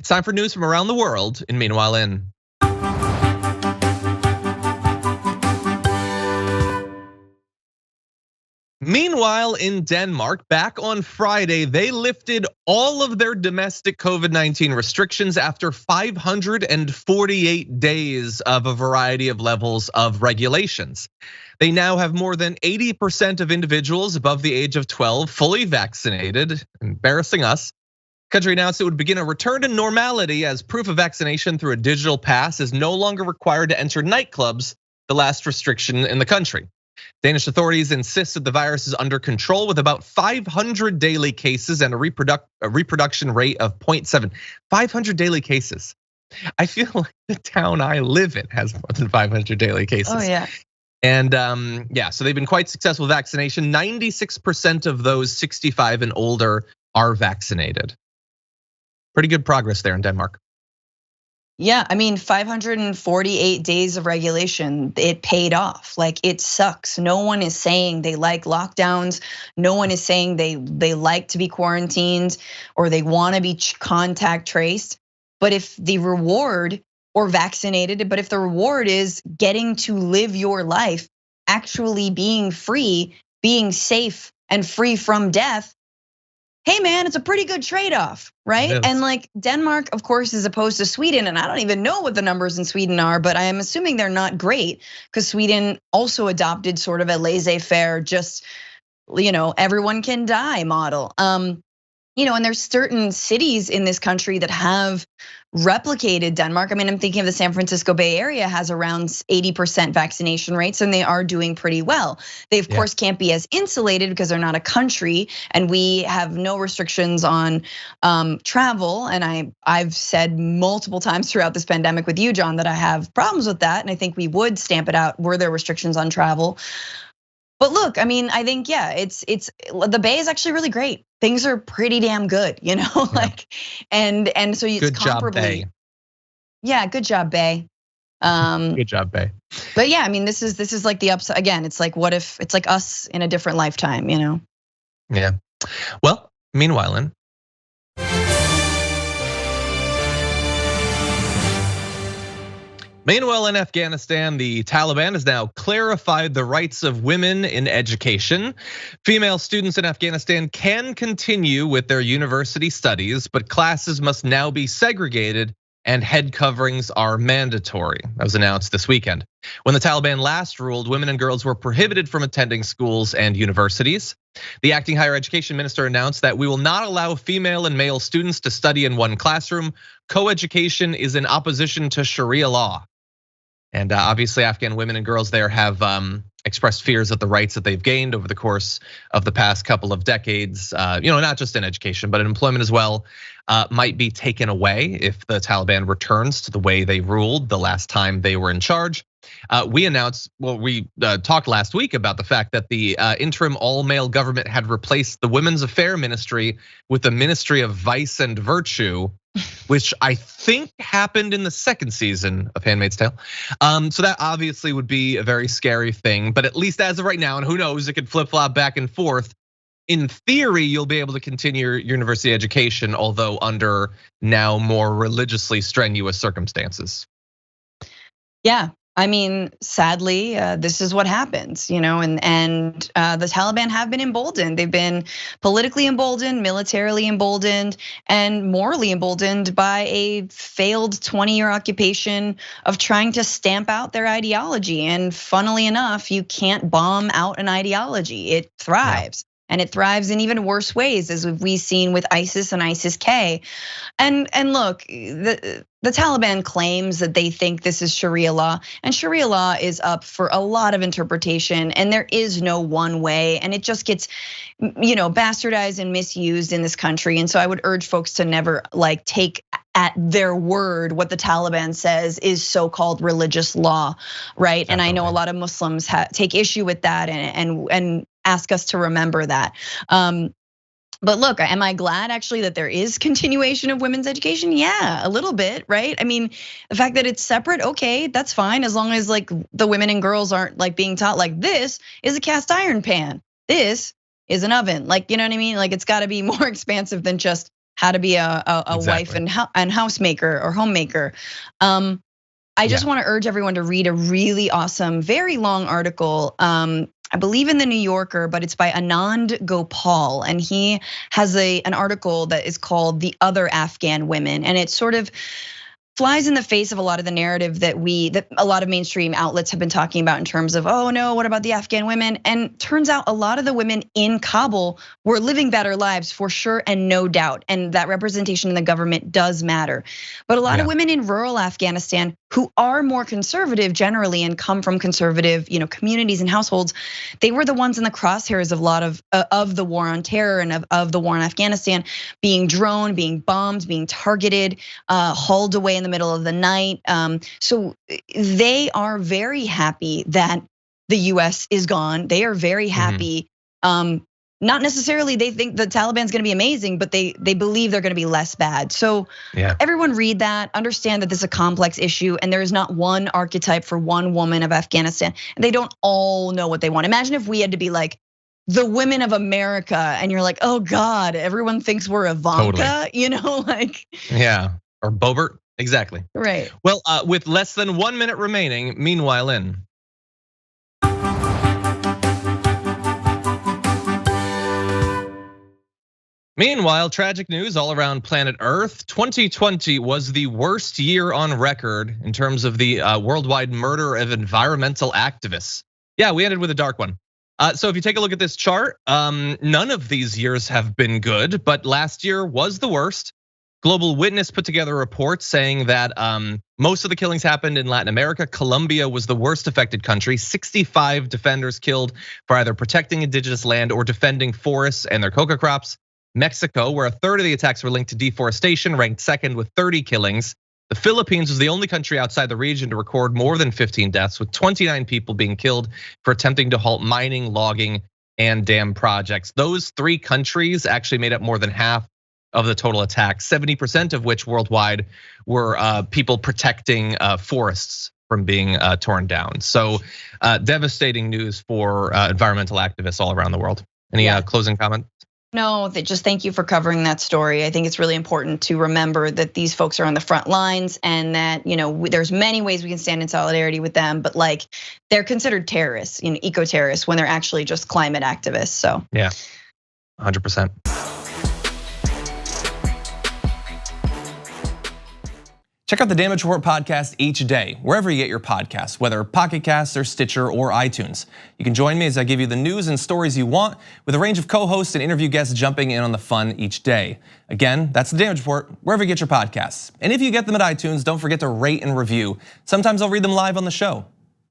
It's time for news from around the world in Meanwhile in. Meanwhile, in Denmark, back on Friday, they lifted all of their domestic COVID-19 restrictions after 548 days of a variety of levels of regulations. They now have more than 80% of individuals above the age of 12 fully vaccinated, embarrassing us. The country announced it would begin a return to normality as proof of vaccination through a digital pass is no longer required to enter nightclubs, the last restriction in the country. Danish authorities insist that the virus is under control with about 500 daily cases and a reproduction rate of 0.7. 500 daily cases. I feel like the town I live in has more than 500 daily cases. Oh yeah. And yeah, so they've been quite successful with vaccination. 96% of those 65 and older are vaccinated. Pretty good progress there in Denmark. Yeah, I mean, 548 days of regulation, it paid off. Like, it sucks. No one is saying they like lockdowns. No one is saying they like to be quarantined or they want to be contact traced. But if the reward, or vaccinated, but if the reward is getting to live your life, actually being free, being safe and free from death, hey man, it's a pretty good trade-off, right? And like Denmark, of course, is opposed to Sweden, and I don't even know what the numbers in Sweden are, but I am assuming they're not great because Sweden also adopted sort of a laissez-faire, just everyone can die model. And there's certain cities in this country that have replicated Denmark. I mean, I'm thinking of the San Francisco Bay Area has around 80% vaccination rates, and they are doing pretty well. They of course can't be as insulated because they're not a country, and we have no restrictions on travel. And I've said multiple times throughout this pandemic with you, John, that I have problems with that, and I think we would stamp it out were there restrictions on travel. But look, I mean, I think it's the Bay is actually really great. Things are pretty damn good, like, and so it's good comparably. Job, Bay. Yeah, good job, Bay. Good job, Bay. But yeah, I mean, this is like the upside again. It's like, what if it's like us in a different lifetime, Yeah. Well, meanwhile, in. Meanwhile, in Afghanistan, the Taliban has now clarified the rights of women in education. Female students in Afghanistan can continue with their university studies, but classes must now be segregated and head coverings are mandatory. That was announced this weekend. When the Taliban last ruled, women and girls were prohibited from attending schools and universities. The acting higher education minister announced that we will not allow female and male students to study in one classroom. Co-education is in opposition to Sharia law. And obviously, Afghan women and girls there have expressed fears that the rights that they've gained over the course of the past couple of decades, not just in education, but in employment as well, might be taken away if the Taliban returns to the way they ruled the last time they were in charge. We talked last week about the fact that the interim all-male government had replaced the Women's Affairs Ministry with the Ministry of Vice and Virtue, which I think happened in the second season of Handmaid's Tale. So that obviously would be a very scary thing, but at least as of right now, and who knows, it could flip-flop back and forth. In theory, you'll be able to continue your university education, although under now more religiously strenuous circumstances. Yeah. I mean, sadly, this is what happens, and the Taliban have been emboldened. They've been politically emboldened, militarily emboldened, and morally emboldened by a failed 20-year occupation of trying to stamp out their ideology. And funnily enough, you can't bomb out an ideology. It thrives. Yeah. And it thrives in even worse ways, as we've seen with ISIS and ISIS-K. And look, the Taliban claims that they think this is Sharia law, and Sharia law is up for a lot of interpretation, and there is no one way, and it just gets, bastardized and misused in this country. And so I would urge folks to never take at their word what the Taliban says is so-called religious law, right? Definitely. And I know a lot of Muslims take issue with that and ask us to remember that. But look, am I glad actually that there is continuation of women's education? Yeah, a little bit, right? I mean, the fact that it's separate, okay, that's fine, as long as the women and girls aren't being taught this is a cast iron pan, this is an oven, you know what I mean? It's gotta be more expansive than just how to be a wife and housemaker or homemaker. I just want to urge everyone to read a really awesome, very long article. I believe in the New Yorker, but it's by Anand Gopal, and he has an article that is called "The Other Afghan Women," and it sort of flies in the face of a lot of the narrative that a lot of mainstream outlets have been talking about in terms of, oh no, what about the Afghan women? And turns out a lot of the women in Kabul were living better lives for sure and no doubt. And that representation in the government does matter. But a lot of women in rural Afghanistan who are more conservative generally and come from conservative, communities and households, they were the ones in the crosshairs of a lot of the war on terror and of the war in Afghanistan, being droned, being bombed, being targeted, hauled away in the middle of the night. So they are very happy that the US is gone. They are very happy. Not necessarily they think the Taliban's gonna be amazing, but they believe they're gonna be less bad. So everyone read that, understand that this is a complex issue and there is not one archetype for one woman of Afghanistan. And they don't all know what they want. Imagine if we had to be like the women of America and you're like, oh God, everyone thinks we're Ivanka, like. Yeah, or Boebert, exactly. Right. Well, with less than 1 minute remaining, meanwhile Meanwhile, tragic news all around planet Earth. 2020 was the worst year on record in terms of the worldwide murder of environmental activists. Yeah, we ended with a dark one. So if you take a look at this chart, none of these years have been good, but last year was the worst. Global Witness put together a report saying that most of the killings happened in Latin America. Colombia was the worst affected country. 65 defenders killed for either protecting indigenous land or defending forests and their coca crops. Mexico, where a third of the attacks were linked to deforestation, ranked second with 30 killings. The Philippines was the only country outside the region to record more than 15 deaths, with 29 people being killed for attempting to halt mining, logging, and dam projects. Those three countries actually made up more than half of the total attacks, 70% of which worldwide were people protecting forests from being torn down. So devastating news for environmental activists all around the world. Any closing comments? No, just thank you for covering that story. I think it's really important to remember that these folks are on the front lines and that, there's many ways we can stand in solidarity with them, but like they're considered terrorists, eco-terrorists when they're actually just climate activists, so. Yeah, 100%. Check out the Damage Report podcast each day, wherever you get your podcasts, whether Pocket Casts or Stitcher or iTunes. You can join me as I give you the news and stories you want, with a range of co-hosts and interview guests jumping in on the fun each day. Again, that's the Damage Report, wherever you get your podcasts. And if you get them at iTunes, don't forget to rate and review. Sometimes I'll read them live on the show.